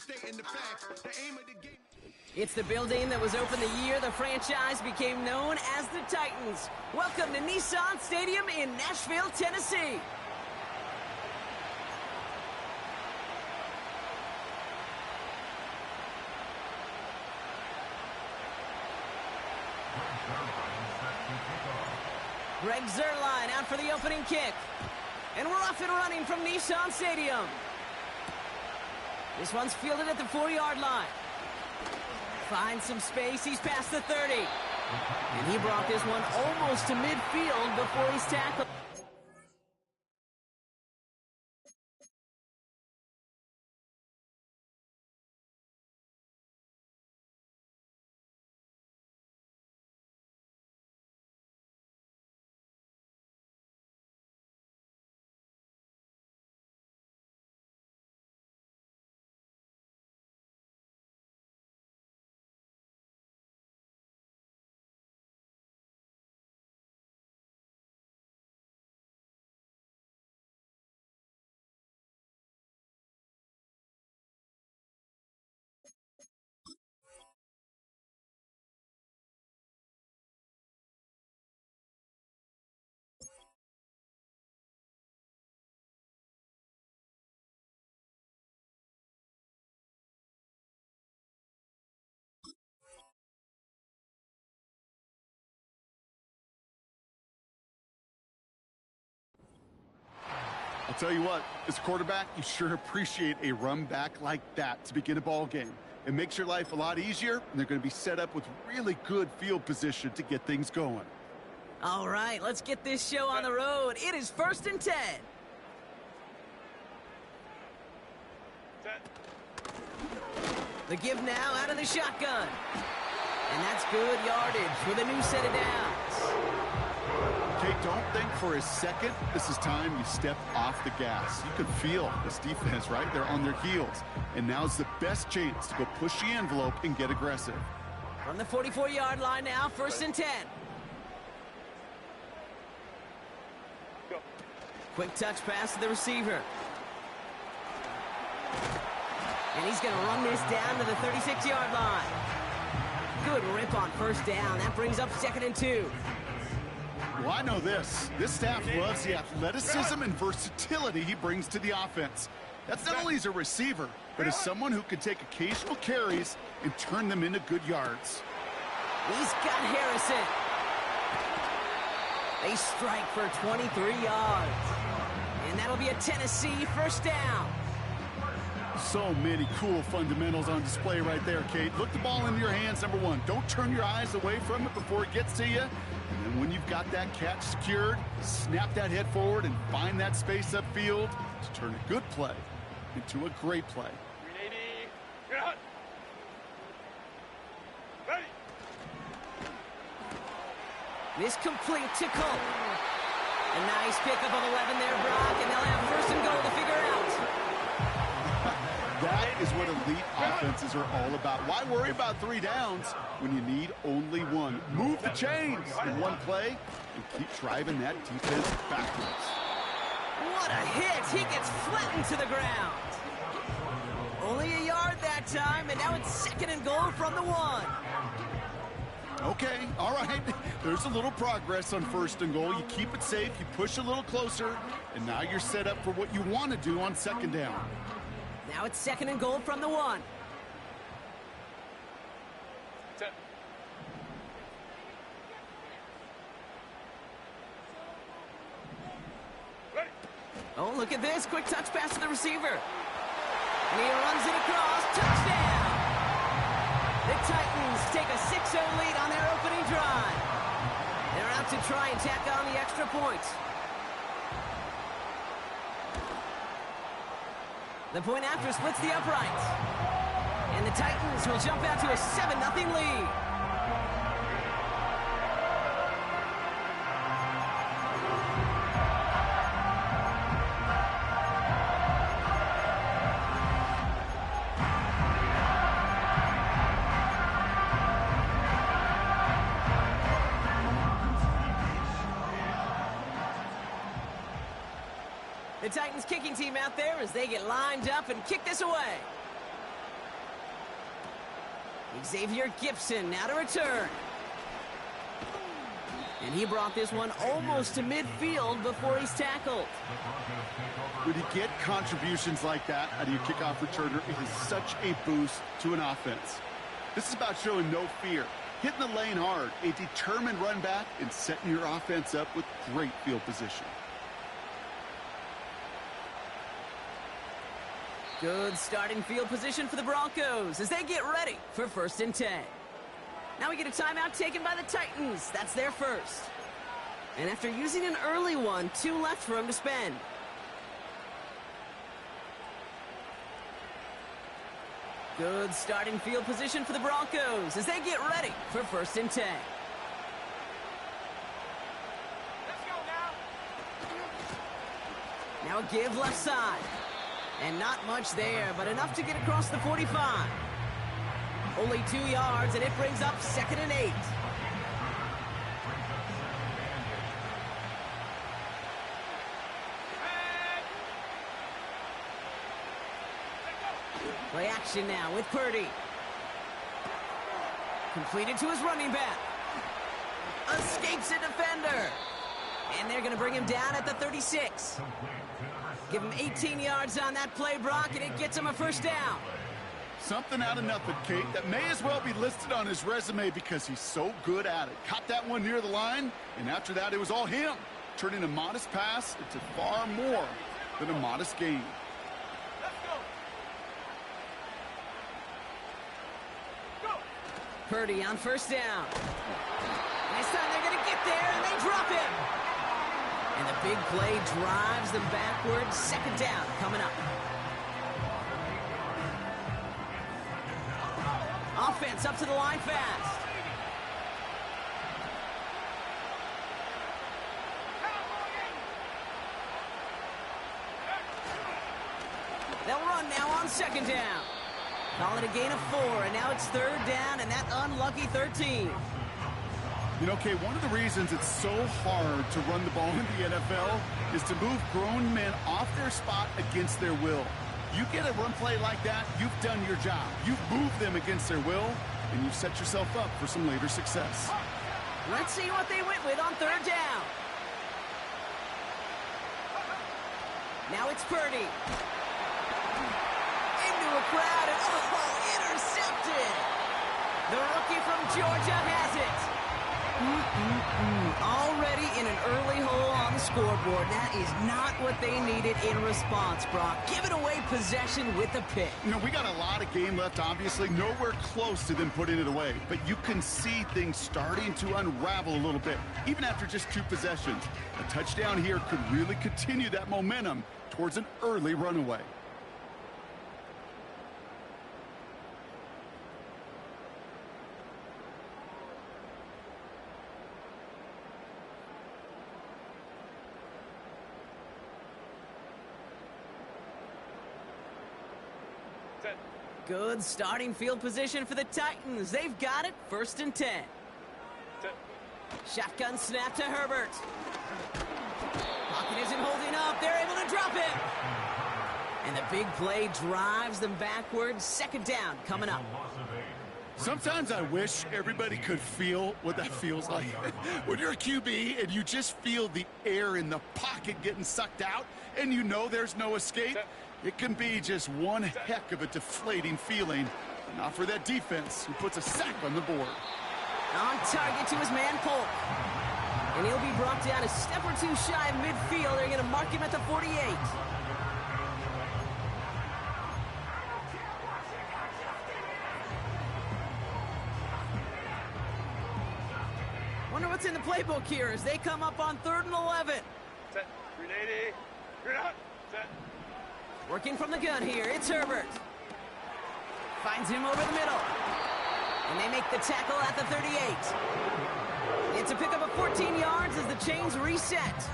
stating the facts. The aim of the game. It's the building that was opened the year the franchise became known as the Titans. Welcome to Nissan Stadium in Nashville, Tennessee. Greg Zuerlein out for the opening kick. And we're off and running from Nissan Stadium. This one's fielded at the 4-yard line. Finds some space, he's past the 30. And he brought this one almost to midfield before he's tackled. I'll tell you what, as a quarterback, you sure appreciate a run back like that to begin a ball game. It makes your life a lot easier, and they're going to be set up with really good field position to get things going. All right, let's get this show on the road. It is 1st and 10. The give now out of the shotgun. And that's good yardage with a new set of downs. Okay, don't think for a second this is time you step off the gas. You can feel this defense, right? They're on their heels. And now's the best chance to go push the envelope and get aggressive. From the 44-yard line now, 1st and 10. Go. Quick touch pass to the receiver. And he's going to run this down to the 36-yard line. Good rip on 1st down. That brings up 2nd and 2. Well, I know this. This staff loves the athleticism and versatility he brings to the offense. That's not only as a receiver, but as someone who can take occasional carries and turn them into good yards. He's got Harrison. They strike for 23 yards. And that'll be a Tennessee 1st down. So many cool fundamentals on display right there, Kate. Look the ball into your hands, number one. Don't turn your eyes away from it before it gets to you. And then when you've got that catch secured, snap that head forward and find that space upfield to turn a good play into a great play. 380. Cut. Ready. This complete to Cole. A nice pickup of 11 there, Brock, and they'll have 1st and goal to figure out. That is what elite offenses are all about. Why worry about 3 downs when you need only 1? Move the chains in one play and keep driving that defense backwards. What a hit! He gets flattened to the ground. Only a yard that time, and now it's 2nd and goal from the 1. Okay, all right. There's a little progress on 1st and goal. You keep it safe, you push a little closer, and now you're set up for what you want to do on 2nd down. Now it's 2nd and goal from the 1. Set. Ready. Oh, look at this. Quick touch pass to the receiver. And he runs it across. Touchdown! The Titans take a 6-0 lead on their opening drive. They're out to try and tack on the extra points. The point after splits the uprights. And the Titans will jump out to a 7-0 lead. The Titans kicking team out there as they get lined up and kick this away. Xavier Gibson now to return. And he brought this one almost to midfield before he's tackled. When you get contributions like that out of your kickoff returner, it is such a boost to an offense. This is about showing no fear, hitting the lane hard, a determined run back, and setting your offense up with great field position. Good starting field position for the Broncos as they get ready for 1st and 10. Now we get a timeout taken by the Titans. That's their first. And after using an early one, 2 left for him to spend. Good starting field position for the Broncos as they get ready for 1st and 10. Let's go now. Now a give left side. And not much there, but enough to get across the 45. Only 2 yards, and it brings up 2nd and 8. Play action now with Purdy. Completed to his running back. Escapes a defender. And they're going to bring him down at the 36. Give him 18 yards on that play, Brock, and it gets him a 1st down. Something out of nothing, Kate, that may as well be listed on his resume because he's so good at it. Caught that one near the line, and after that, it was all him, turning a modest pass into far more than a modest gain. Let's go. Go. Purdy on 1st down. And this time they're going to get there, and they drop him. And the big play drives them backwards. 2nd down coming up. Offense up to the line fast. They'll run now on 2nd down. Call it a gain of 4, and now it's 3rd down, and that unlucky 13. You know, Kate, one of the reasons it's so hard to run the ball in the NFL is to move grown men off their spot against their will. You get a run play like that, you've done your job. You've moved them against their will, and you've set yourself up for some later success. Let's see what they went with on 3rd down. Now it's Purdy. Into a crowd, and intercepted. The rookie from Georgia has it. Already in an early hole on the scoreboard. That is not what they needed in response, Brock. Giving away possession with a pick. You know, we got a lot of game left, obviously. Nowhere close to them putting it away. But you can see things starting to unravel a little bit, even after just 2 possessions. A touchdown here could really continue that momentum towards an early runaway. Good starting field position for the Titans. They've got it. 1st and 10. Shotgun snap to Herbert. Pocket isn't holding up. They're able to drop it. And the big play drives them backwards. 2nd down coming up. Sometimes I wish everybody could feel what that feels like. When you're a QB and you just feel the air in the pocket getting sucked out and you know there's no escape, it can be just one heck of a deflating feeling. Not for that defense who puts a sack on the board. On target to his man Polk. And he'll be brought down a step or 2 shy of midfield. They're going to mark him at the 48. Wonder what's in the playbook here as they come up on 3rd and 11. Set. 380. You're out. Set. Working from the gun here, it's Herbert. Finds him over the middle. And they make the tackle at the 38. It's a pickup of 14 yards as the chains reset.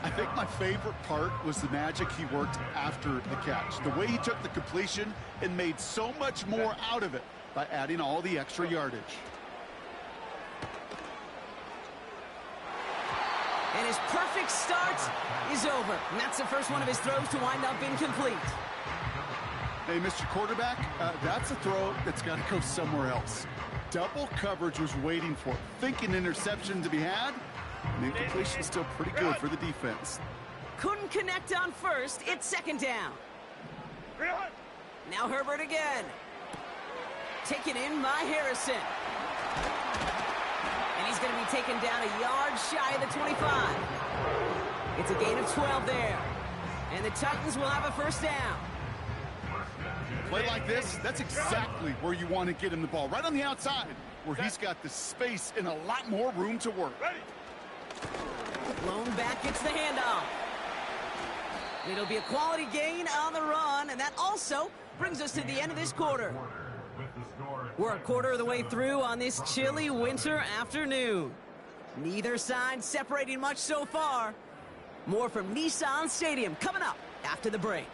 I think my favorite part was the magic he worked after the catch. The way he took the completion and made so much more out of it by adding all the extra yardage. And his perfect start is over. And that's the first one of his throws to wind up incomplete. Hey, Mr. Quarterback, that's a throw that's got to go somewhere else. Double coverage was waiting for it. Thinking interception to be had, and the incompletion's still pretty good for the defense. Couldn't connect on first. It's second down. Now Herbert again. Taken in by Harrison. And he's going to be taken down a yard shy of the 25. It's a gain of 12 there. And the Titans will have a first down. Play like this, that's exactly where you want to get him the ball. Right on the outside, where he's got the space and a lot more room to work. Blown back gets the handoff. It'll be a quality gain on the run, and that also brings us to the end of this quarter. We're a quarter of the way through on this chilly winter afternoon. Neither side separating much so far. More from Nissan Stadium coming up after the break.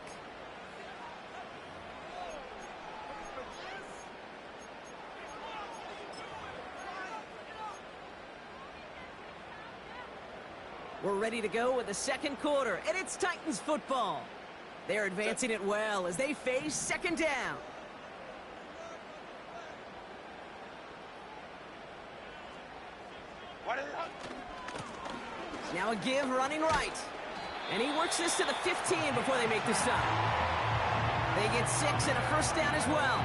We're ready to go with the second quarter, and it's Titans football. They're advancing it well as they face second down. Now a give running right. And he works this to the 15 before they make the stop. They get 6 and a first down as well.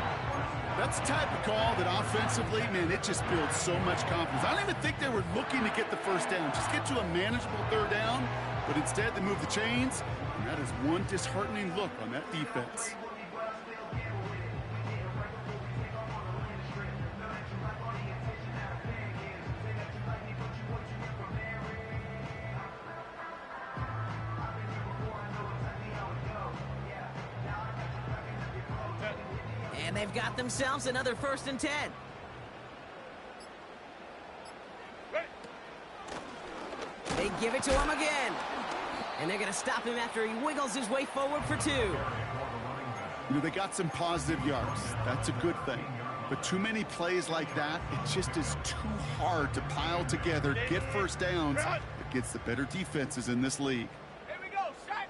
That's the type of call that offensively, man, it just builds so much confidence. I don't even think they were looking to get the first down. Just get to a manageable third down. But instead, they move the chains. And that is one disheartening look on that defense. And they've got themselves another 1st and 10. They give it to him again. And they're going to stop him after he wiggles his way forward for 2. You know, they got some positive yards. That's a good thing. But too many plays like that, it just is too hard to pile together, get first downs against the better defenses in this league. Here we go, set.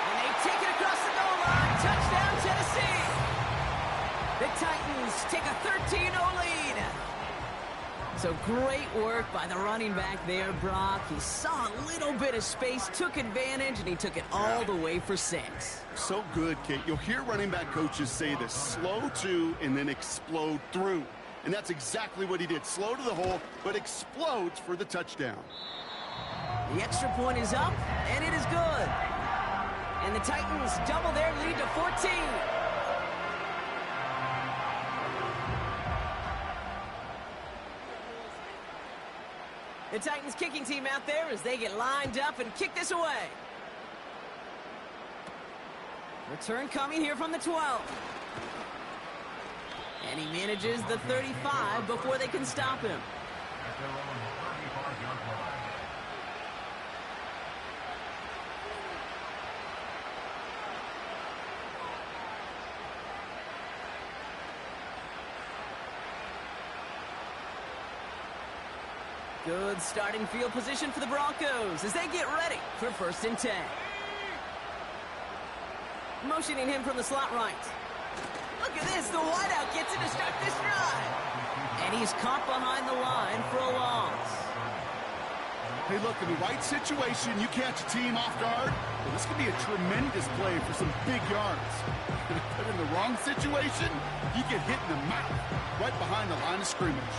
And they take it across the goal line. Touchdown, Tennessee. The Titans take a 13-0 lead. So great work by the running back there, Brock. He saw a little bit of space, took advantage, and he took it all the way for 6. So good, Kate. You'll hear running back coaches say this: slow to and then explode through. And that's exactly what he did. Slow to the hole, but explodes for the touchdown. The extra point is up, and it is good. And the Titans double their lead to 14. The Titans kicking team out there as they get lined up and kick this away. Return coming here from the 12. And he manages the 35 before they can stop him. Good starting field position for the Broncos as they get ready for 1st and 10. Motioning him from the slot right. Look at this, the wideout gets it to start this drive. And he's caught behind the line for a loss. Hey, look, in the right situation, you catch a team off guard, well, this could be a tremendous play for some big yards. But in the wrong situation, you get hit in the mouth right behind the line of scrimmage.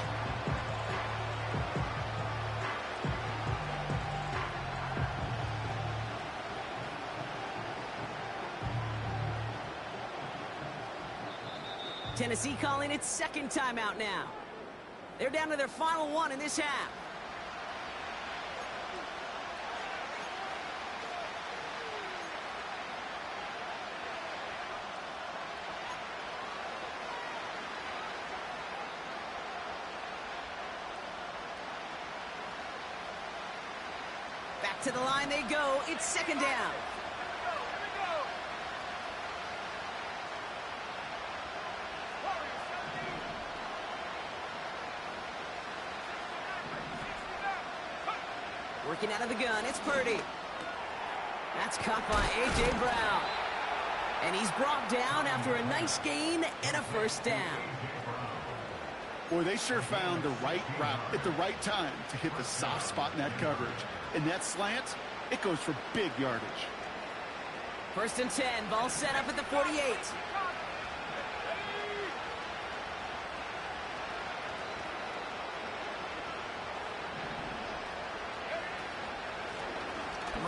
Tennessee calling its second timeout now. They're down to their final one in this half. Back to the line they go. It's second down. Working out of the gun, it's Purdy. That's caught by A.J. Brown. And he's brought down after a nice gain and a first down. Boy, they sure found the right route at the right time to hit the soft spot in that coverage. And that slant, it goes for big yardage. 1st and 10, ball set up at the 48.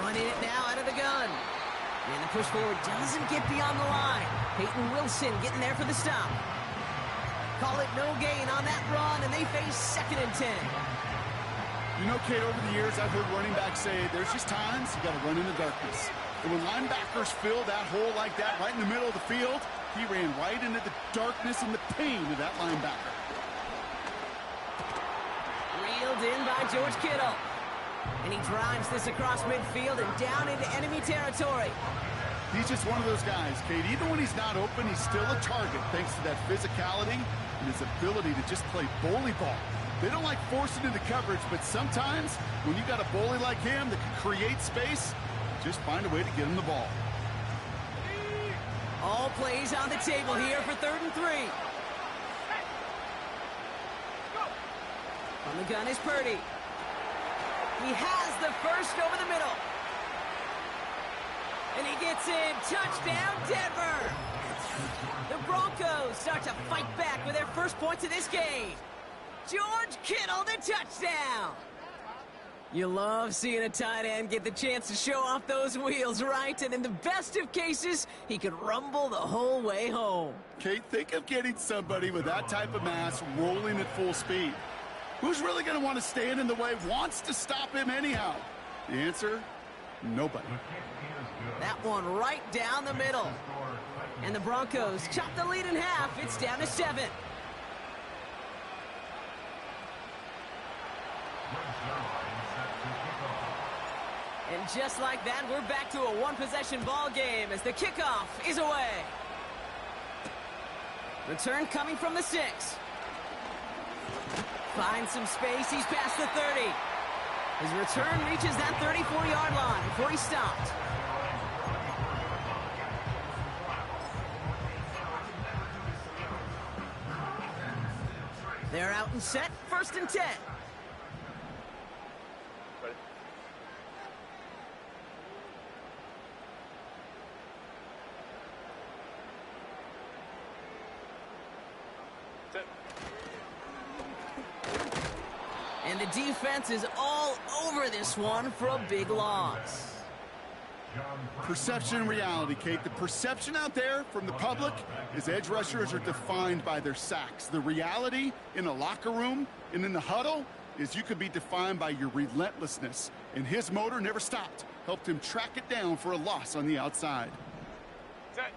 Running it now out of the gun. And the push forward doesn't get beyond the line. Peyton Wilson getting there for the stop. Call it no gain on that run, and they face 2nd and 10. You know, Kate, over the years, I've heard running backs say there's just times you got to run in the darkness. And when linebackers fill that hole like that right in the middle of the field, he ran right into the darkness and the pain of that linebacker. Reeled in by George Kittle. And he drives this across midfield and down into enemy territory. He's just one of those guys, Kate. Even when he's not open, he's still a target thanks to that physicality and his ability to just play bully ball. They don't like forcing into coverage, but sometimes when you got a bully like him that can create space, just find a way to get him the ball. All plays on the table here for 3rd and 3. On the gun is Purdy. He has the first over the middle. And he gets in. Touchdown, Denver. The Broncos start to fight back with their first points of this game. George Kittle, the touchdown. You love seeing a tight end get the chance to show off those wheels, right? And in the best of cases, he could rumble the whole way home. Kate, think of getting somebody with that type of mass rolling at full speed. Who's really going to want to stand in the way, wants to stop him anyhow? The answer, nobody. That one right down the middle. And the Broncos chop the lead in half. It's down to 7. And just like that, we're back to a one-possession ball game as the kickoff is away. Return coming from the 6. Finds some space. He's past the 30. His return reaches that 34-yard line before he stopped. They're out and set. 1st and 10. Ready? Set. And the defense is all over this one for a big loss. Perception and reality, Kate. The perception out there from the public is edge rushers are defined by their sacks. The reality in a locker room and in the huddle is you could be defined by your relentlessness. And his motor never stopped. Helped him track it down for a loss on the outside. Set.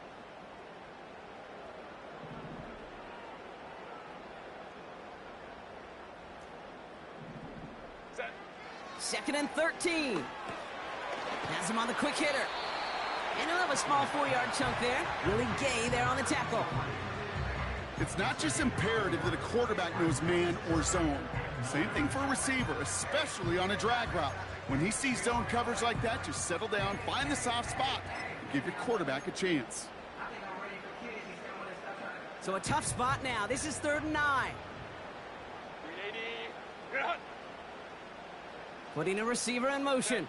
Set. 2nd and 13. Has him on the quick hitter. And he'll have a small 4-yard chunk there. Willie Gay there on the tackle. It's not just imperative that a quarterback knows man or zone. Same thing for a receiver, especially on a drag route. When he sees zone coverage like that, just settle down, find the soft spot, and give your quarterback a chance. So a tough spot now. This is 3rd and 9. 380. Good hunt. Putting a receiver in motion.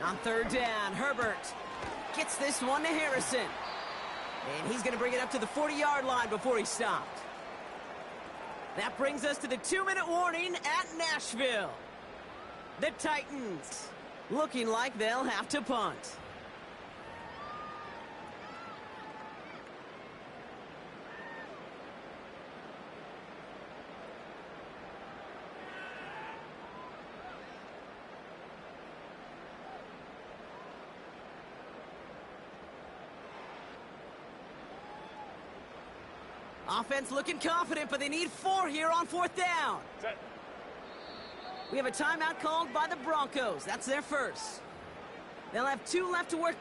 On 3rd down, Herbert gets this one to Harrison. And he's going to bring it up to the 40-yard line before he stopped. That brings us to the 2-minute warning at Nashville. The Titans looking like they'll have to punt. Offense looking confident, but they need 4 here on 4th down. Set. We have a timeout called by the Broncos. That's their first. They'll have 2 left to work.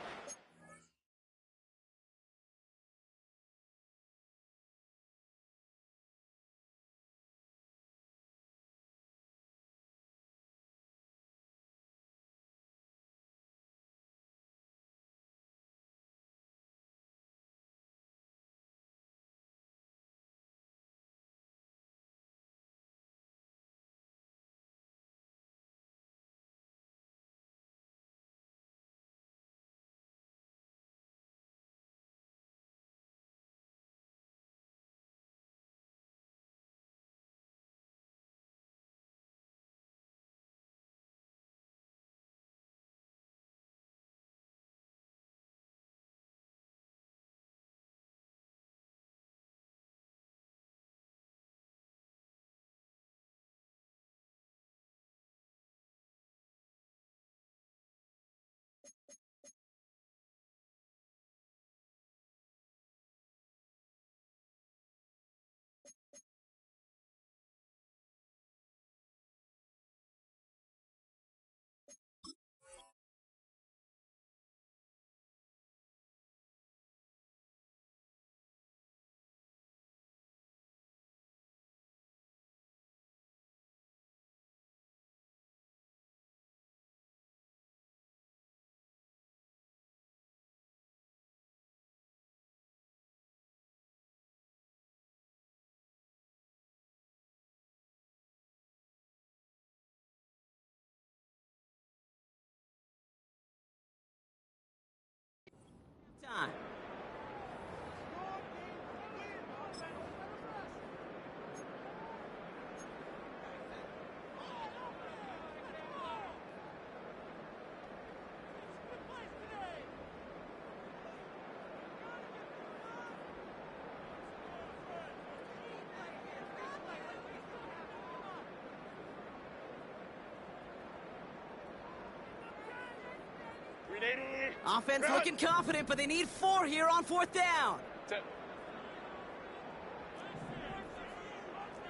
380. Offense looking confident, but they need 4 here on 4th down. 10.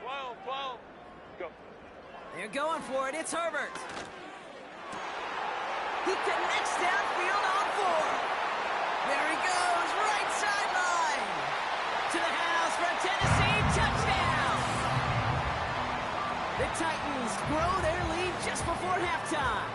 12, 12. Go. They're going for it. It's Herbert. He connects downfield on 4. There he goes, right sideline. To the house for a Tennessee touchdown. The Titans grow their lead just before halftime.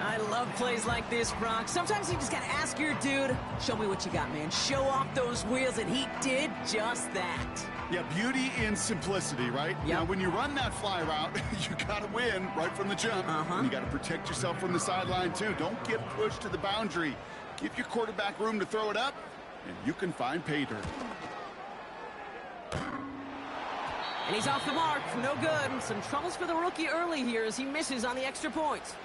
I love plays like this, Brock. Sometimes you just gotta ask your dude, show me what you got, man. Show off those wheels, and he did just that. Yeah, beauty in simplicity, right? Yep. Now, when you run that fly route, you gotta win right from the jump. And you gotta protect yourself from the sideline, too. Don't get pushed to the boundary. Give your quarterback room to throw it up, and you can find pay dirt. And he's off the mark. No good. Some troubles for the rookie early here as he misses on the extra point.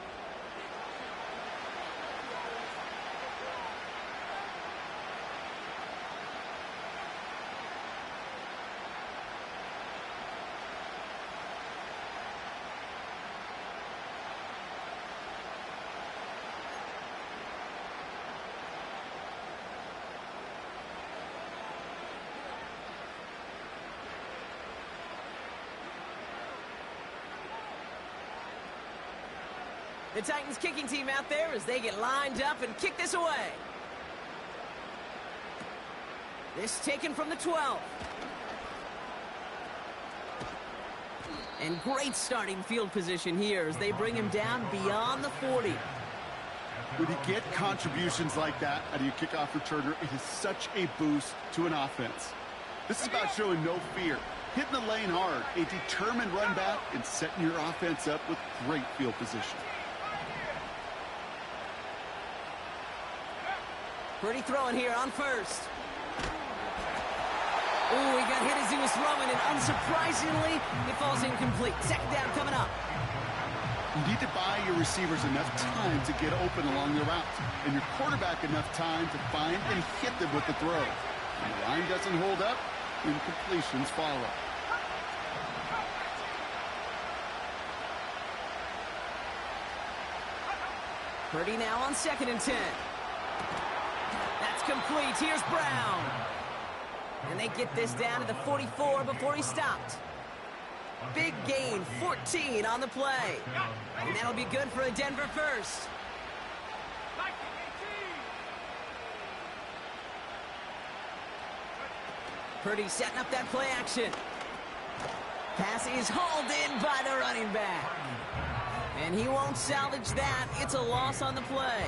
The Titans kicking team out there as they get lined up and kick this away. This taken from the 12. And great starting field position here as they bring him down beyond the 40. When you get contributions like that out of your kickoff returner, it is such a boost to an offense. This is about showing no fear, hitting the lane hard, a determined run back, and setting your offense up with great field position. Pretty throwing here on first. Ooh, he got hit as he was throwing, and unsurprisingly, it falls incomplete. 2nd down coming up. You need to buy your receivers enough time to get open along the route, and your quarterback enough time to find and hit them with the throw. When the line doesn't hold up, incompletions follow. Purdy now on 2nd and 10. That's complete. Here's Brown. And they get this down to the 44 before he stopped. Big gain, 14 on the play. And that'll be good for a Denver first. Purdy setting up that play action. Pass is hauled in by the running back. And he won't salvage that. It's a loss on the play.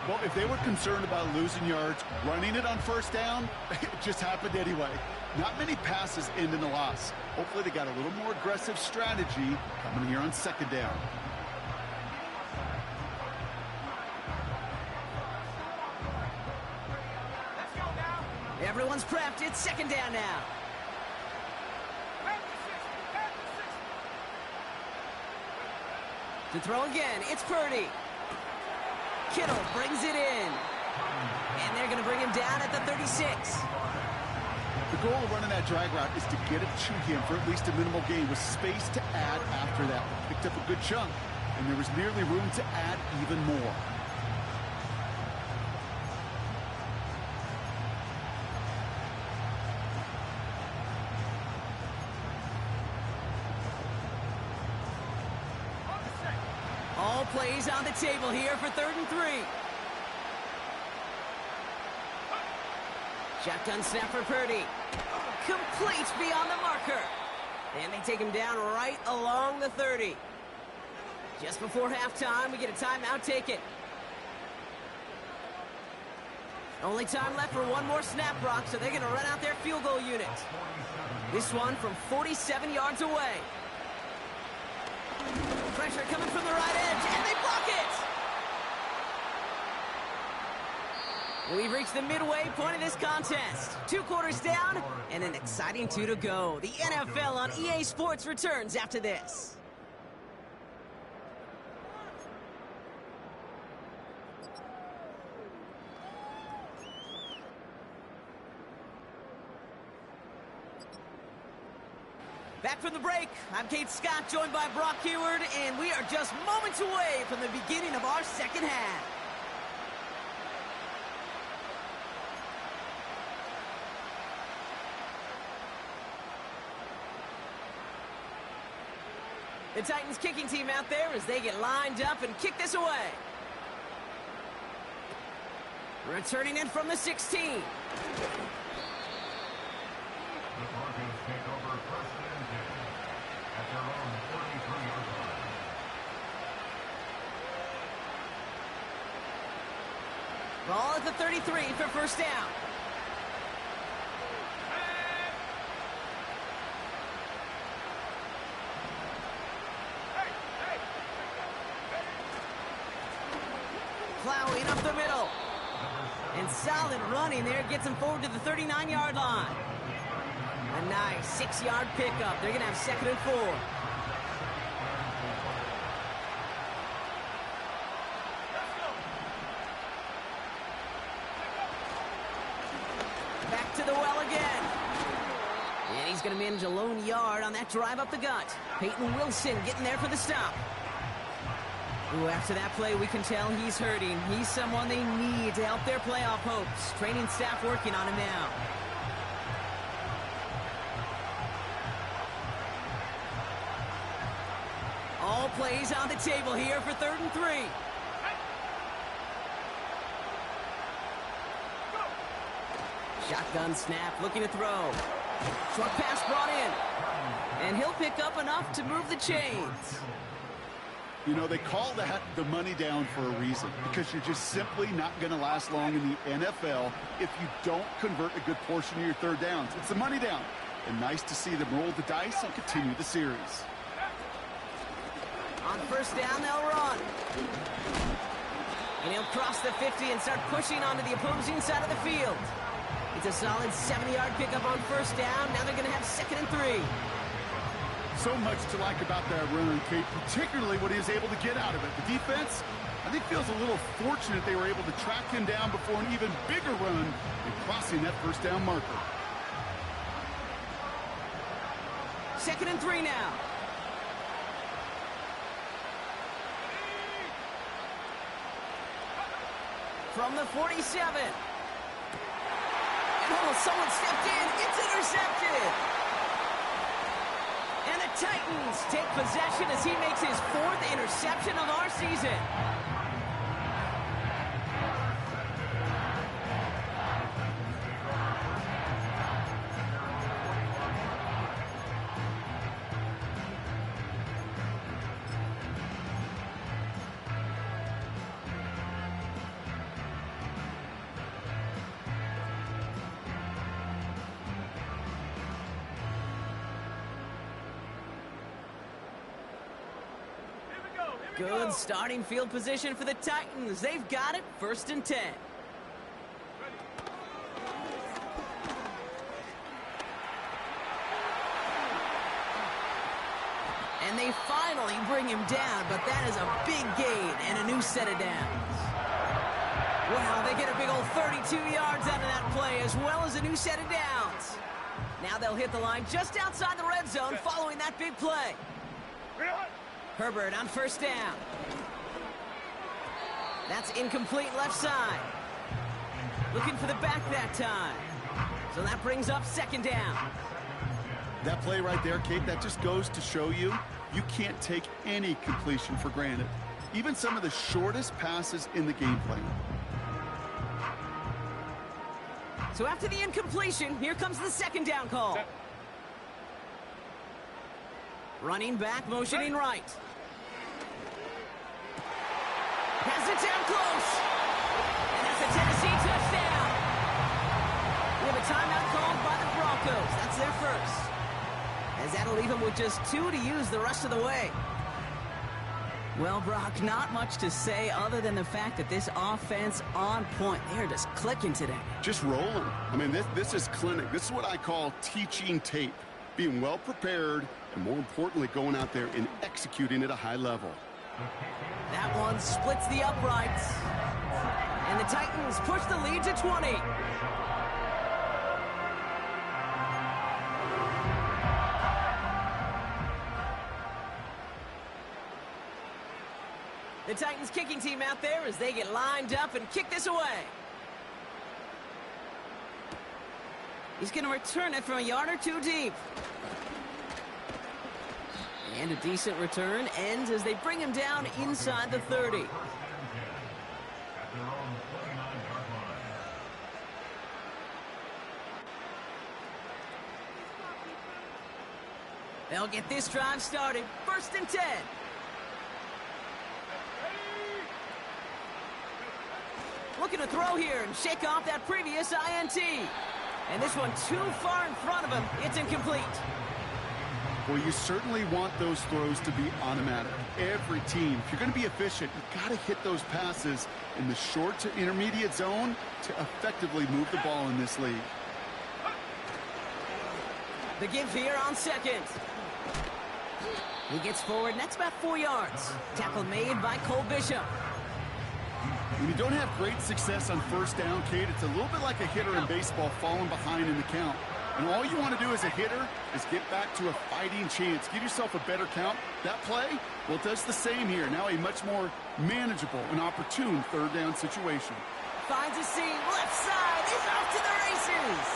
Well, if they were concerned about losing yards, running it on 1st down, it just happened anyway. Not many passes end in a loss. Hopefully they got a little more aggressive strategy coming here on 2nd down. Everyone's prepped. It's 2nd down now. To throw again, it's Purdy. Kittle brings it in. And they're going to bring him down at the 36. The goal of running that drag route is to get it to him for at least a minimal gain with space to add after that. Picked up a good chunk, and there was nearly room to add even more. All plays on the table here for 3rd and 3. Shotgun snap for Purdy. Complete beyond the marker. And they take him down right along the 30. Just before halftime, we get a timeout taken. Only time left for one more snap, Brock, so they're going to run out their field goal unit. This one from 47 yards away. Pressure coming from the right edge, and they block it! We've reached the midway point of this contest. 2 quarters down, and an exciting 2 to go. The NFL on EA Sports returns after this. Back from the break, I'm Kate Scott, joined by Brock Heward, and we are just moments away from the beginning of our second half. The Titans kicking team out there as they get lined up and kick this away. Returning in from the 16. The Broncos take over first and 10 at their own 43-yard line. Ball at the 33 for first down. Plowing up the middle. And solid running there gets him forward to the 39-yard line. A nice 6-yard pickup. They're going to have 2nd and 4. Back to the well again. And he's going to manage a lone yard on that drive up the gut. Peyton Wilson getting there for the stop. Ooh, after that play, we can tell he's hurting. He's someone they need to help their playoff hopes. Training staff working on him now. All plays on the table here for 3rd and 3. Shotgun snap, looking to throw. Short pass brought in. And he'll pick up enough to move the chains. You know, they call that the money down for a reason, because you're just simply not going to last long in the NFL if you don't convert a good portion of your 3rd downs. It's the money down. And nice to see them roll the dice and continue the series. On first down, they'll run. And he'll cross the 50 and start pushing onto the opposing side of the field. It's a solid 70-yard pickup on first down. Now they're going to have 2nd and 3. So much to like about that run, Kate, particularly what he was able to get out of it. The defense, I think, feels a little fortunate they were able to track him down before an even bigger run and crossing that first down marker. 2nd and 3 now. From the 47. And someone stepped in. It's intercepted. And the Titans take possession as he makes his 4th interception of our season. Good starting field position for the Titans. They've got it, 1st and 10. And they finally bring him down, but that is a big gain and a new set of downs. Wow, they get a big old 32 yards out of that play, as well as a new set of downs. Now they'll hit the line just outside the red zone following that big play. Herbert on first down. That's incomplete left side. Looking for the back that time. So that brings up 2nd down. That play right there, Kate, that just goes to show you can't take any completion for granted. Even some of the shortest passes in the game plan. So after the incompletion, here comes the 2nd down call. Running back, motioning right. Has it down close. And that's a Tennessee touchdown. We have a timeout called by the Broncos. That's their first. As that'll leave them with just 2 to use the rest of the way. Well, Brock, not much to say other than the fact that this offense on point. They're just clicking today. Just rolling. I mean, this is clinic. This is what I call teaching tape. Being well prepared, and more importantly, going out there and executing at a high level. That one splits the uprights. And the Titans push the lead to 20. The Titans kicking team out there as they get lined up and kick this away. He's going to return it from a yard or two deep. And a decent return ends as they bring him down inside the 30. They'll get this drive started. 1st and 10. Looking to throw here and shake off that previous INT. And this one too far in front of him. It's incomplete. Well, you certainly want those throws to be automatic. Every team, if you're going to be efficient, you've got to hit those passes in the short to intermediate zone to effectively move the ball in this league. The give here on 2nd. He gets forward, and that's about 4 yards. Tackle made by Cole Bishop. When you don't have great success on 1st down, Kate, it's a little bit like a hitter in baseball falling behind in the count. And all you want to do as a hitter is get back to a fighting chance. Give yourself a better count. That play, well, it does the same here. Now a much more manageable and opportune 3rd down situation. Finds a seam, left side, he's off to the races.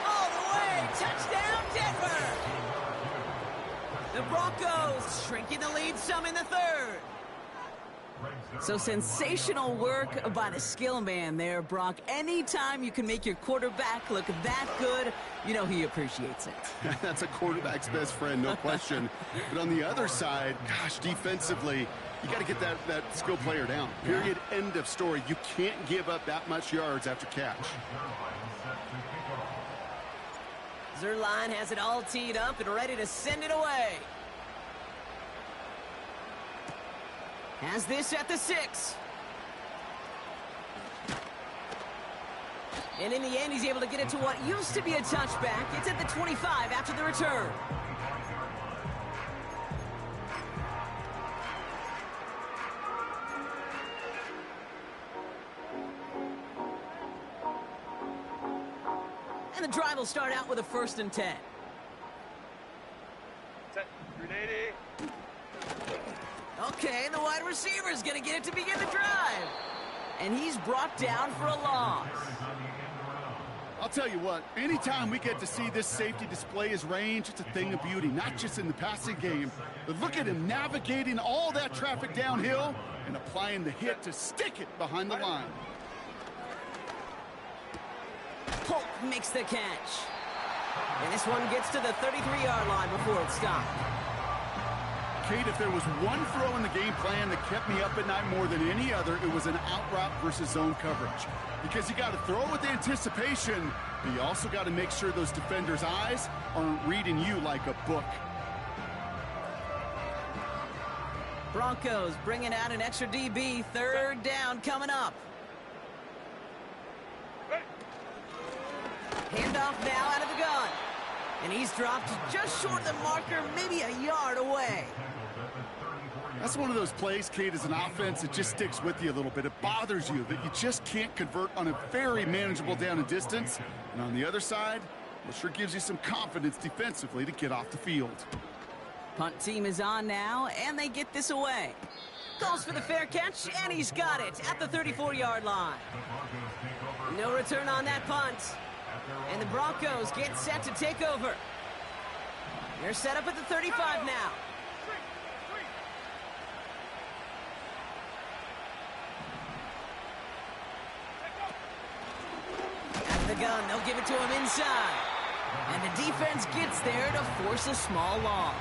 All the way, touchdown Denver. The Broncos shrinking the lead some in the 3rd. So sensational work by the skill man there, Brock. Anytime you can make your quarterback look that good, you know he appreciates it. That's a quarterback's best friend, no question. But on the other side, gosh, defensively, you got to get that skill player down. Period, end of story. You can't give up that much yards after catch. Zerline has it all teed up and ready to send it away. Has this at the 6. And in the end, he's able to get it to what used to be a touchback. It's at the 25 after the return. And the drive will start out with a 1st and 10. Set. 380. Okay, the wide receiver is going to get it to begin the drive. And he's brought down for a loss. I'll tell you what, anytime we get to see this safety display his range, it's a thing of beauty, not just in the passing game, but look at him navigating all that traffic downhill and applying the hit to stick it behind the line. Polk makes the catch. And this one gets to the 33-yard line before it's stopped. Kate, if there was one throw in the game plan that kept me up at night more than any other, it was an out route versus zone coverage. Because you got to throw with anticipation, but you also got to make sure those defenders' eyes aren't reading you like a book. Broncos bringing out an extra DB. 3rd down coming up. Handoff now out of the gun. And he's dropped just short of the marker, maybe a yard away. That's one of those plays, Kate, as an offense, it just sticks with you a little bit. It bothers you that you just can't convert on a very manageable down and distance. And on the other side, it sure gives you some confidence defensively to get off the field. Punt team is on now, and they get this away. Goes for the fair catch, and he's got it at the 34-yard line. No return on that punt. And the Broncos get set to take over. They're set up at the 35 now. Out of the gun, they'll give it to him inside. And the defense gets there to force a small loss.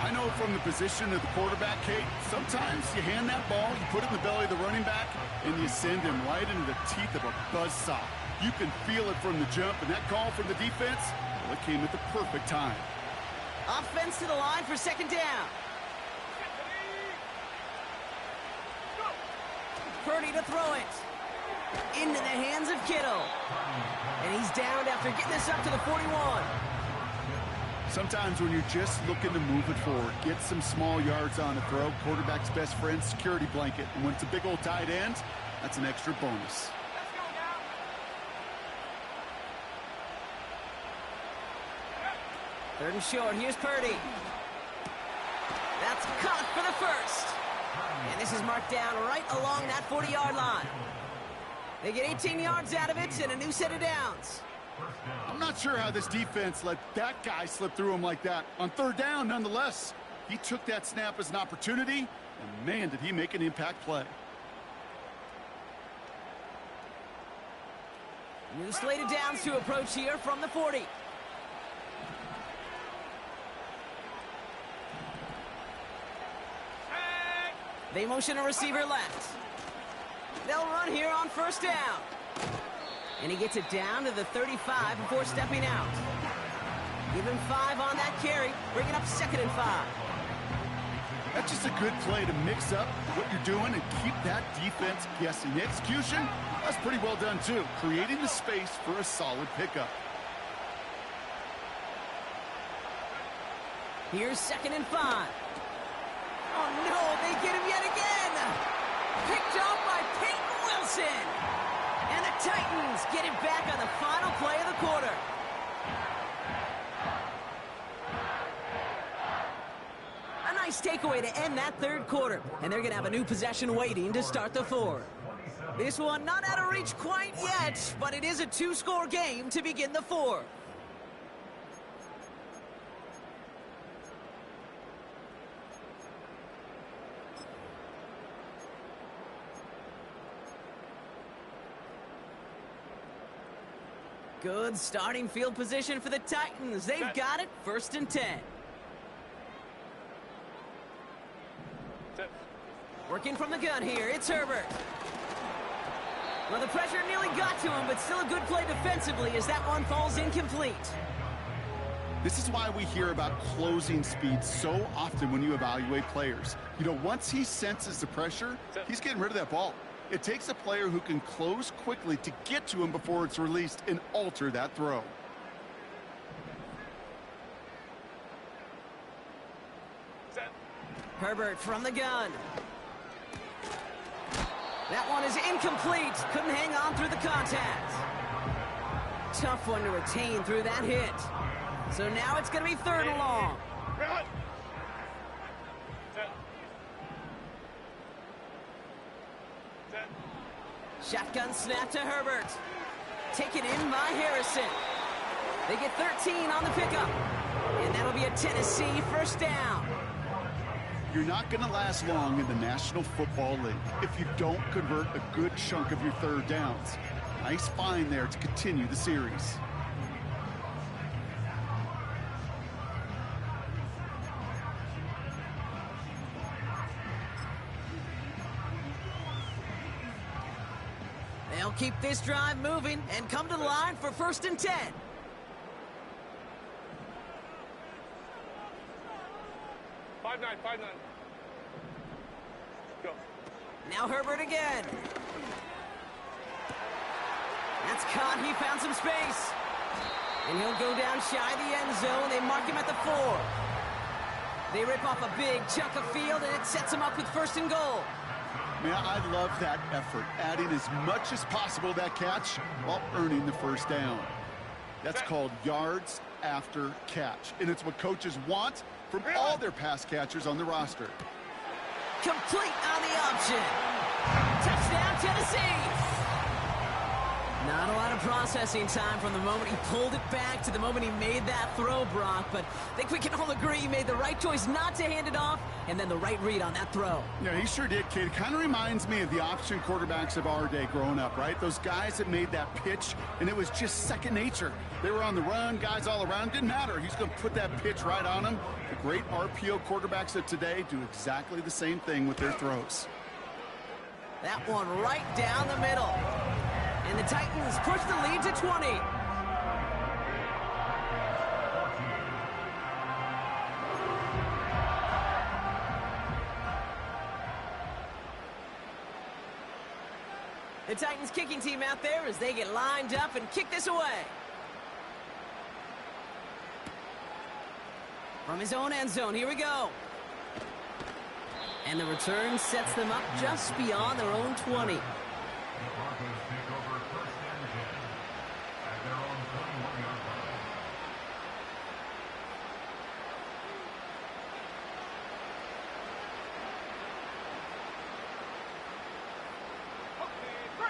I know from the position of the quarterback, Kate, sometimes you hand that ball, you put it in the belly of the running back, and you send him right into the teeth of a buzzsaw. You can feel it from the jump, and that call from the defense, well, it came at the perfect time. Offense to the line for 2nd down. Purdy to throw it. Into the hands of Kittle. And he's downed after getting this up to the 41. Sometimes when you're just looking to move it forward, get some small yards on a throw, quarterback's best friend, security blanket. And when it's a big old tight end, that's an extra bonus. 3rd and short. Here's Purdy. That's caught for the 1st. And this is marked down right along that 40-yard line. They get 18 yards out of it and a new set of downs. I'm not sure how this defense let that guy slip through him like that. On third down, nonetheless, he took that snap as an opportunity, and man, did he make an impact play. New slate of downs to approach here from the 40. They motion a receiver left. They'll run here on first down. And he gets it down to the 35 before stepping out. Give him 5 on that carry, bringing up 2nd and 5. That's just a good play to mix up what you're doing and keep that defense guessing. The execution, that's pretty well done too, creating the space for a solid pickup. Here's 2nd and 5. Oh no, they get him yet again! Picked off by Peyton Wilson! And the Titans get it back on the final play of the quarter. A nice takeaway to end that third quarter. And they're going to have a new possession waiting to start the fourth. This one not out of reach quite yet, but it is a 2-score game to begin the fourth. Good starting field position for the Titans. They've got it, 1st and 10. Working from the gun here, it's Herbert. Well, the pressure nearly got to him, but still a good play defensively as that one falls incomplete. This is why we hear about closing speed so often when you evaluate players. You know, once he senses the pressure, he's getting rid of that ball. It takes a player who can close quickly to get to him before it's released and alter that throw. Herbert from the gun. That one is incomplete. Couldn't hang on through the contact. Tough one to retain through that hit. So now it's going to be 3rd and long. Shotgun snap to Herbert. Taken in by Harrison. They get 13 on the pickup. And that'll be a Tennessee 1st down. You're not going to last long in the National Football League if you don't convert a good chunk of your 3rd downs. Nice find there to continue the series. They'll keep this drive moving and come to the line for 1st and 10. Five nine. Go. Now Herbert again. That's caught. He found some space. And he'll go down shy of the end zone. They mark him at the 4. They rip off a big chunk of field, and it sets him up with 1st and goal. Man, I love that effort, adding as much as possible to that catch while earning the 1st down. That's called yards after catch, and it's what coaches want from all their pass catchers on the roster. Complete on the option. Touchdown, Tennessee. Not a lot of processing time from the moment he pulled it back to the moment he made that throw, Brock. But I think we can all agree he made the right choice not to hand it off, and then the right read on that throw. Yeah, he sure did, kid. It kind of reminds me of the option quarterbacks of our day growing up, right? Those guys that made that pitch, and it was just second nature. They were on the run, guys all around. Didn't matter. He's going to put that pitch right on them. The great RPO quarterbacks of today do exactly the same thing with their throws. That one right down the middle. And the Titans push the lead to 20. The Titans kicking team out there as they get lined up and kick this away. From his own end zone, here we go. And the return sets them up just beyond their own 20.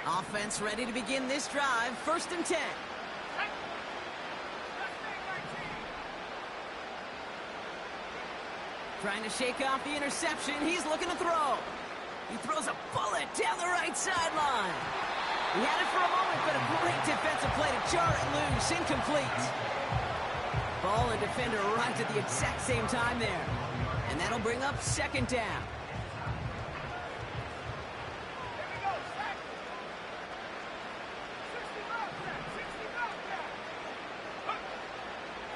Offense ready to begin this drive. 1st and 10. Trying to shake off the interception. He's looking to throw. He throws a bullet down the right sideline. He had it for a moment, but a great defensive play to jar it loose. Incomplete. Ball and defender arrived at the exact same time there. And that'll bring up 2nd down.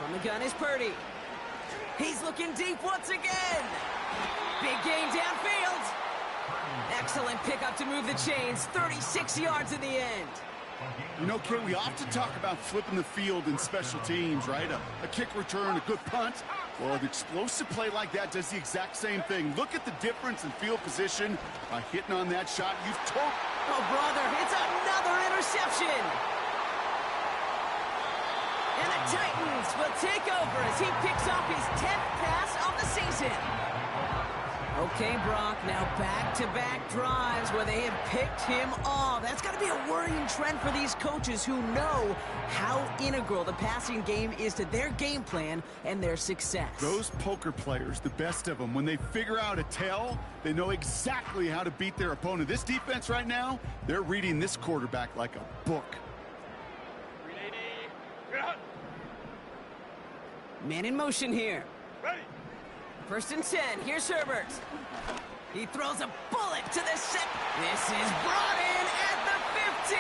From the gun is Purdy. He's looking deep once again. Big gain downfield. Excellent pickup to move the chains. 36 yards in the end. You know, Kate, we often talk about flipping the field in special teams, right? A kick return, a good punt. Well, an explosive play like that does the exact same thing. Look at the difference in field position by hitting on that shot. You've told... Oh, brother, it's another interception. And the Titans will take over as he picks off his 10th pass of the season. Okay, Brock, now back-to-back drives where they have picked him off. That's got to be a worrying trend for these coaches who know how integral the passing game is to their game plan and their success. Those poker players, the best of them, when they figure out a tell, they know exactly how to beat their opponent. This defense right now, they're reading this quarterback like a book. 380. Get out. Man in motion here. Ready. 1st and 10. Here's Herbert. He throws a bullet to the set. This is brought in at the 15.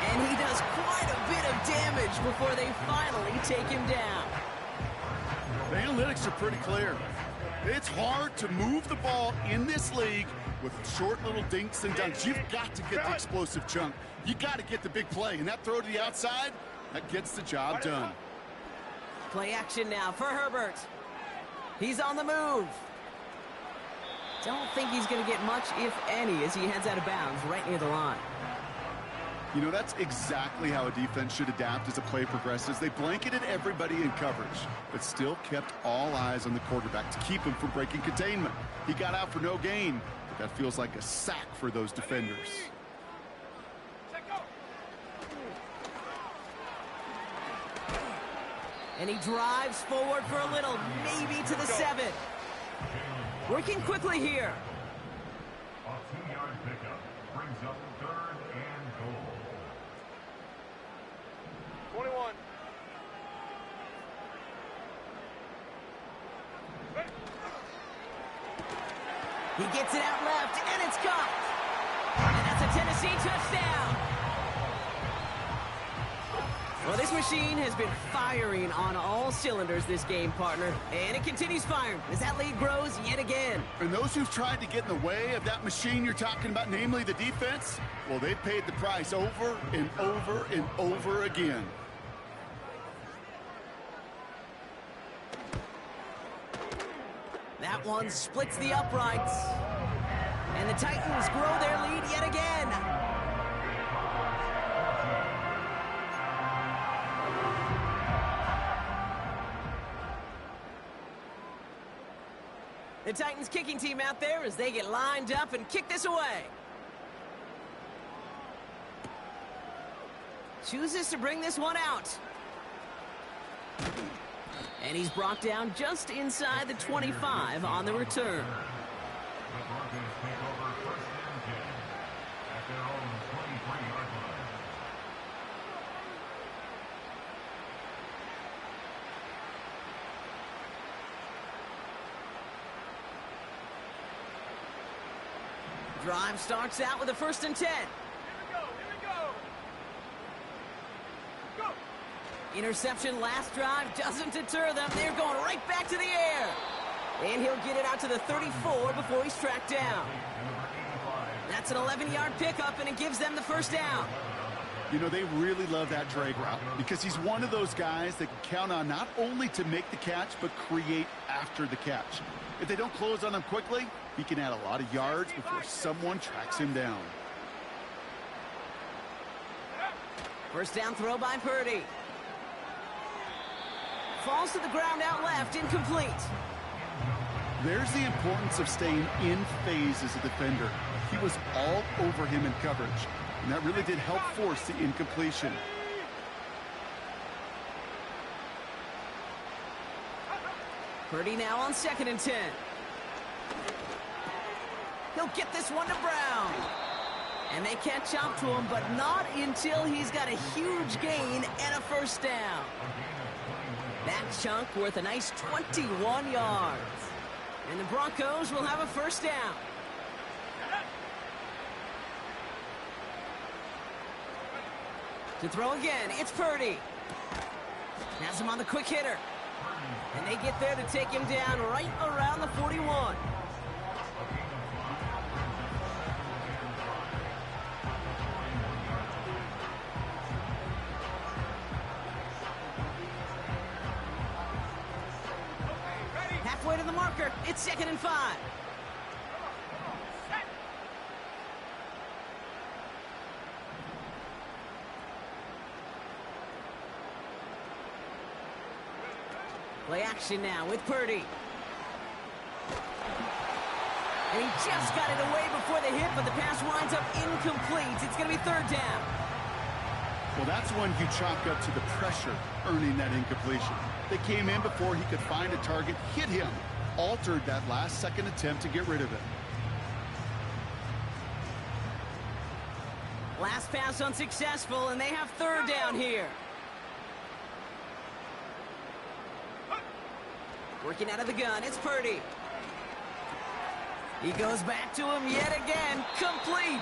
And he does quite a bit of damage before they finally take him down. The analytics are pretty clear. It's hard to move the ball in this league with short little dinks and dunks. You've got to get the explosive chunk. You got to get the big play. And that throw to the outside, that gets the job done. Play action now for Herbert. He's on the move. Don't think he's going to get much, if any, as he heads out of bounds right near the line. You know, that's exactly how a defense should adapt as a play progresses. They blanketed everybody in coverage, but still kept all eyes on the quarterback to keep him from breaking containment. He got out for no gain, but that feels like a sack for those defenders. And he drives forward for a little, maybe to the 7. Working quickly here. A 2-yard pickup brings up 3rd and goal. 21. He gets it out left, and it's caught. And that's a Tennessee touchdown. Well, this machine has been firing on all cylinders this game, partner. And it continues firing as that lead grows yet again. And those who've tried to get in the way of that machine you're talking about, namely the defense, well, they've paid the price over and over and over again. That one splits the uprights. And the Titans grow their lead yet again. The Titans kicking team out there as they get lined up and kick this away. Chooses to bring this one out. And he's brought down just inside the 25 on the return. The Broncos take over 1st and 10 at their own 23-yard line. Drive starts out with a 1st and 10. Here we go. Go. Interception last drive doesn't deter them. They're going right back to the air. And he'll get it out to the 34 before he's tracked down. That's an 11-yard pickup, and it gives them the 1st down. You know, they really love that drag route because he's one of those guys that can count on not only to make the catch, but create after the catch. If they don't close on him quickly, he can add a lot of yards before someone tracks him down. 1st down throw by Purdy. Falls to the ground out left, incomplete. There's the importance of staying in phase as a defender. he was all over him in coverage. And that really did help force the incompletion. Purdy now on 2nd and 10. He'll get this one to Brown. And they catch up to him, but not until he's got a huge gain and a first down. That chunk worth a nice 21 yards. And the Broncos will have a first down. To throw again, it's Purdy. Has him on the quick hitter. And they get there to take him down right around the 41. Halfway to the marker, it's 2nd and 5. Play action now with Purdy. And he just got it away before the hit, but the pass winds up incomplete. It's going to be 3rd down. Well, that's one you chalk up to the pressure earning that incompletion. They came in before he could find a target, hit him, altered that last-second attempt to get rid of it. Last pass unsuccessful, and they have 3rd down here. Working out of the gun, it's Purdy. He goes back to him yet again, complete.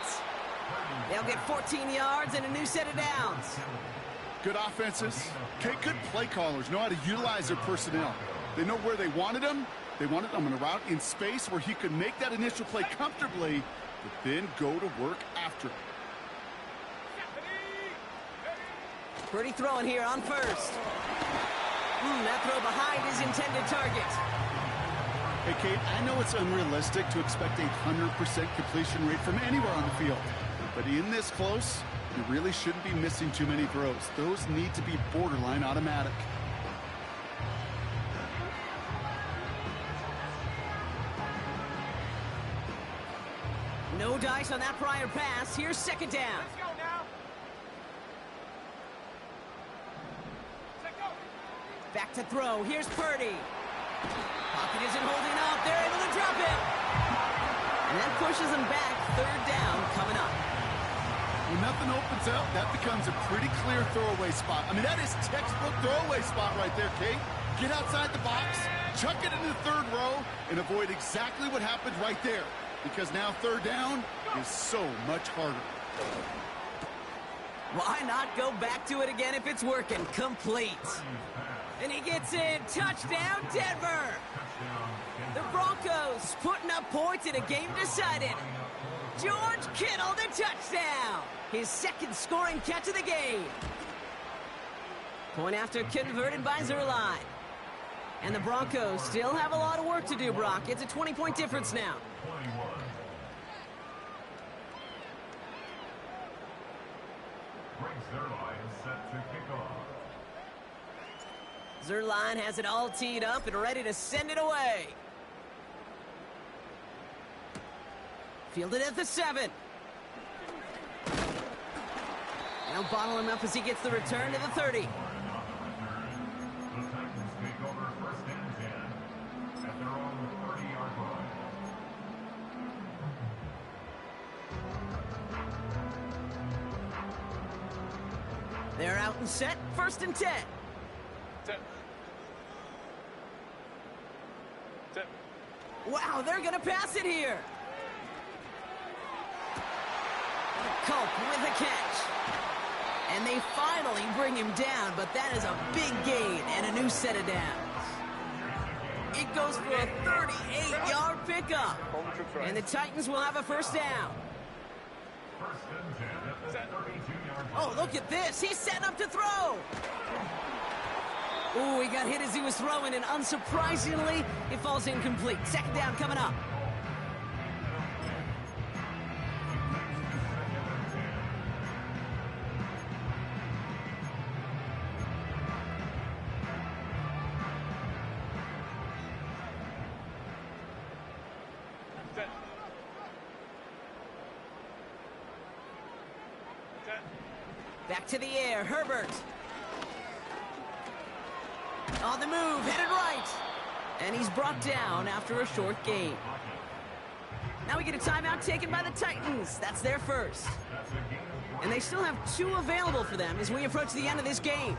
They'll get 14 yards and a new set of downs. Good offenses. Okay, good play callers know how to utilize their personnel. They know where they wanted him. They wanted him on a route in space where he could make that initial play comfortably, but then go to work after it. Purdy throwing here on 1st. That throw behind his intended target. Hey, Kate, I know it's unrealistic to expect a 100% completion rate from anywhere on the field. But in this close, you really shouldn't be missing too many throws. Those need to be borderline automatic. No dice on that prior pass. Here's 2nd down. Let's go now. Set go. Back to throw. Here's Purdy. Pocket isn't holding up. They're able to drop it. And that pushes them back. 3rd down coming up. When nothing opens up, that becomes a pretty clear throwaway spot. I mean, that is textbook throwaway spot right there, Kate. Get outside the box, chuck it into the 3rd row, and avoid exactly what happened right there. Because now 3rd down is so much harder. Why not go back to it again if it's working? Complete. And he gets in. Touchdown, Denver. The Broncos putting up points in a game decided. George Kittle, the touchdown. His 2nd scoring catch of the game. Point after converted by Zerline. And the Broncos still have a lot of work to do, Brock. It's a 20-point difference now. 21. Greg Zerline set to kick off. Zerline has it all teed up and ready to send it away. Fielded at the 7. They'll bottle him up as he gets the return to the 30. The Titans take over 1st and 10 at their own 30-yard line. They're out and set. 1st and 10. Set. Set. Wow, they're going to pass it here. Culp with a catch. And they finally bring him down, but that is a big gain and a new set of downs. It goes for a 38-yard pickup. And the Titans will have a first down. 1st and 10 at the 32-yard line. Oh, look at this. He's setting up to throw. Ooh, he got hit as he was throwing, and unsurprisingly, it falls incomplete. 2nd down coming up. Set. Set. Back to the air, Herbert. On the move, headed right. And he's brought down after a short gain. Now we get a timeout taken by the Titans. That's their first. And they still have 2 available for them as we approach the end of this game.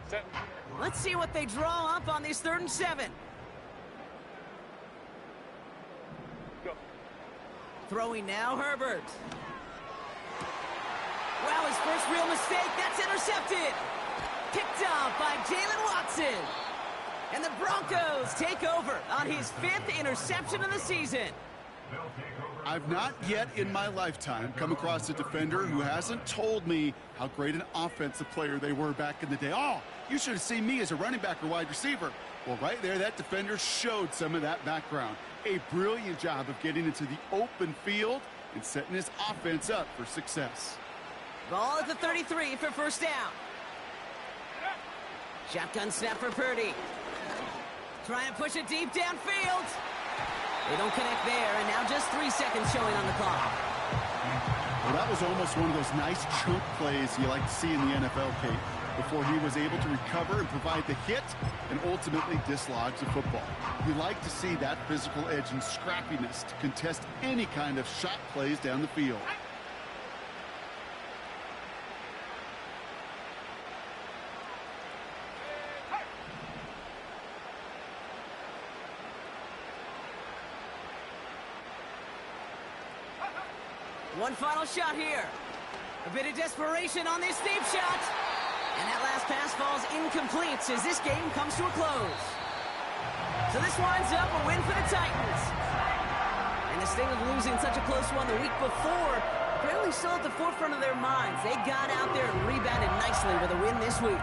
Set. Let's see what they draw up on this 3rd and 7. Go. Throwing now, Herbert. Wow, his first real mistake. That's intercepted. Picked off by Jalen Watson. And the Broncos take over on his 5th interception of the season. I've not yet in my lifetime come across a defender who hasn't told me how great an offensive player they were back in the day. Oh, you should have seen me as a running back or wide receiver. Well, right there, that defender showed some of that background. A brilliant job of getting into the open field and setting his offense up for success. Ball at the 33 for first down. Shotgun snap for Purdy. Trying to push it deep downfield. They don't connect there, and now just 3 seconds showing on the clock. Well, that was almost one of those nice chunk plays you like to see in the NFL, Kate, before he was able to recover and provide the hit and ultimately dislodge the football. You like to see that physical edge and scrappiness to contest any kind of shot plays down the field. One final shot here. A bit of desperation on this deep shot. And that last pass falls incomplete as this game comes to a close. So this winds up a win for the Titans. And the sting of losing such a close one the week before, apparently still at the forefront of their minds. They got out there and rebounded nicely with a win this week.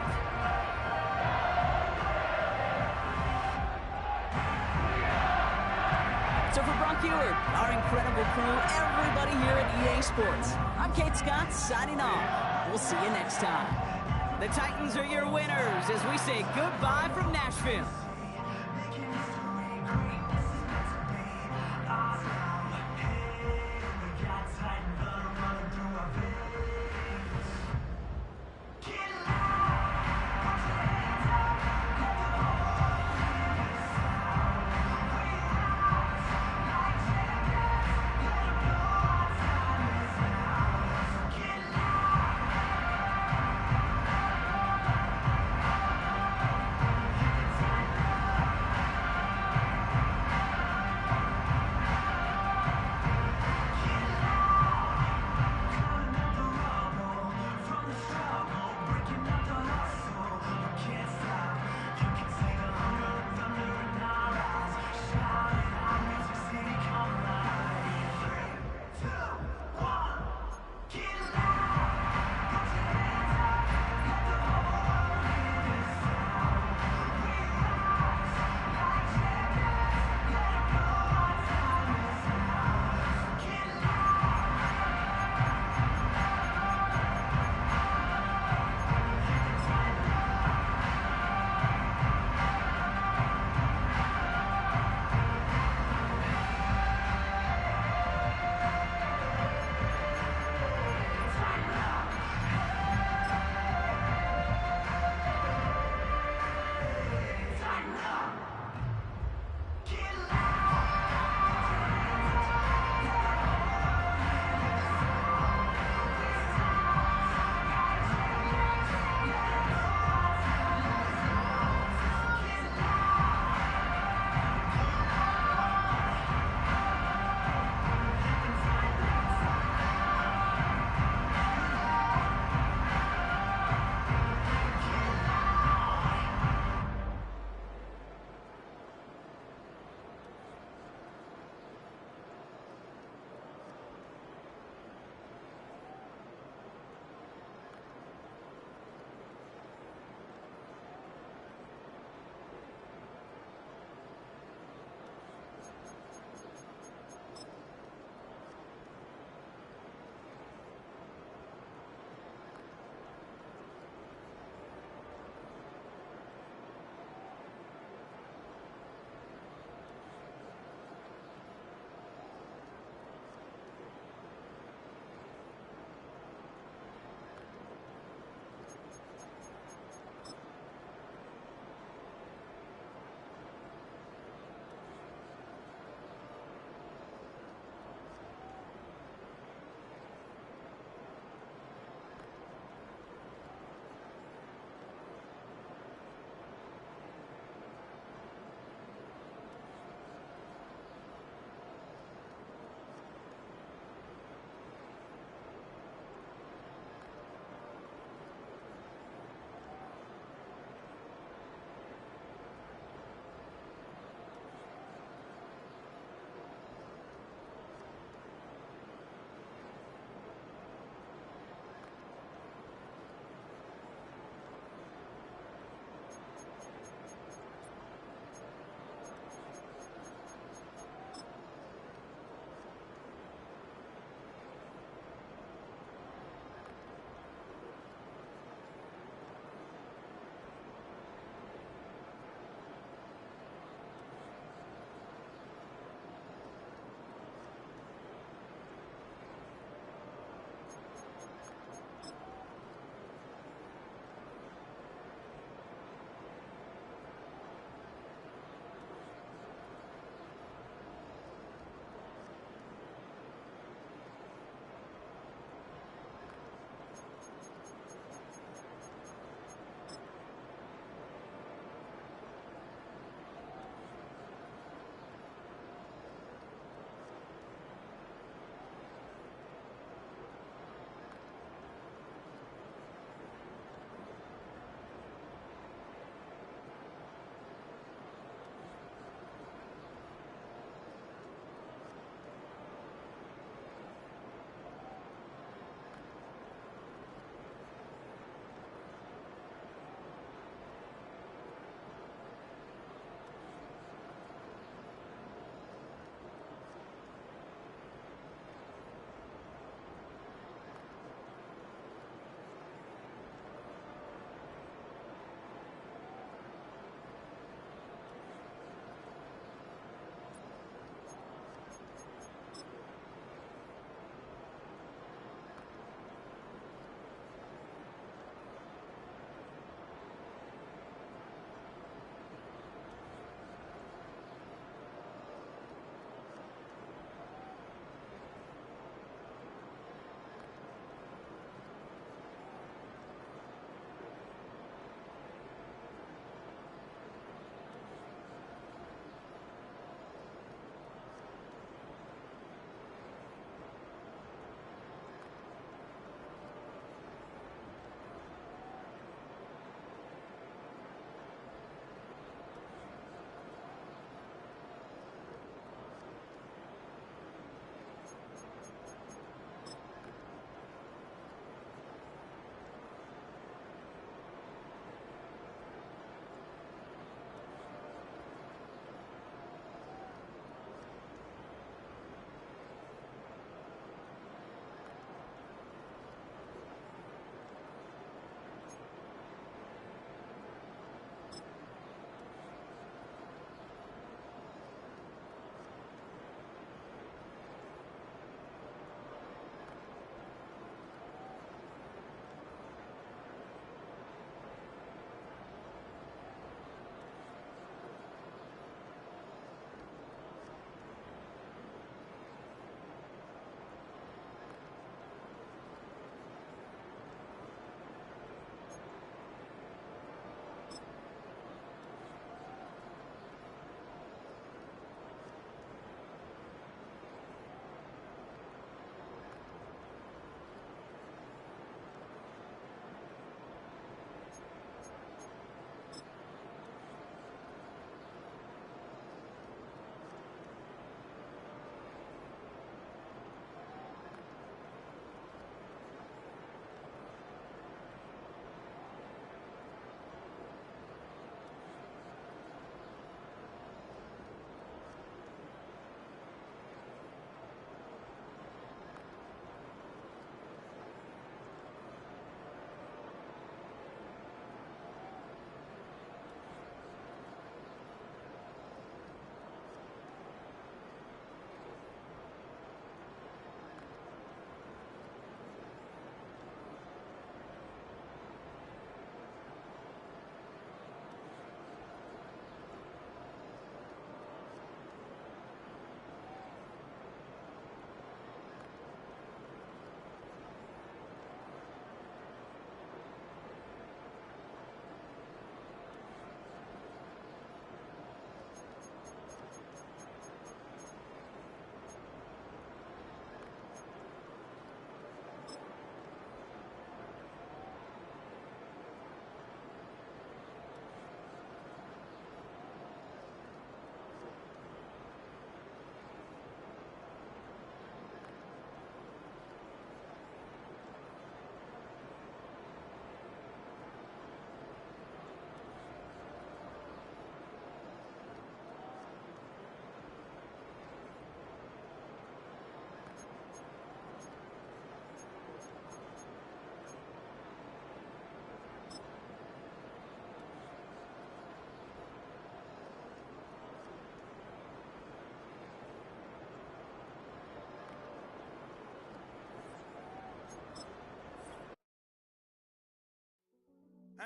So for Brock Ewart, our incredible crew, everybody here at EA Sports, I'm Kate Scott signing off. We'll see you next time. The Titans are your winners as we say goodbye from Nashville.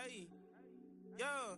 Hey, yeah,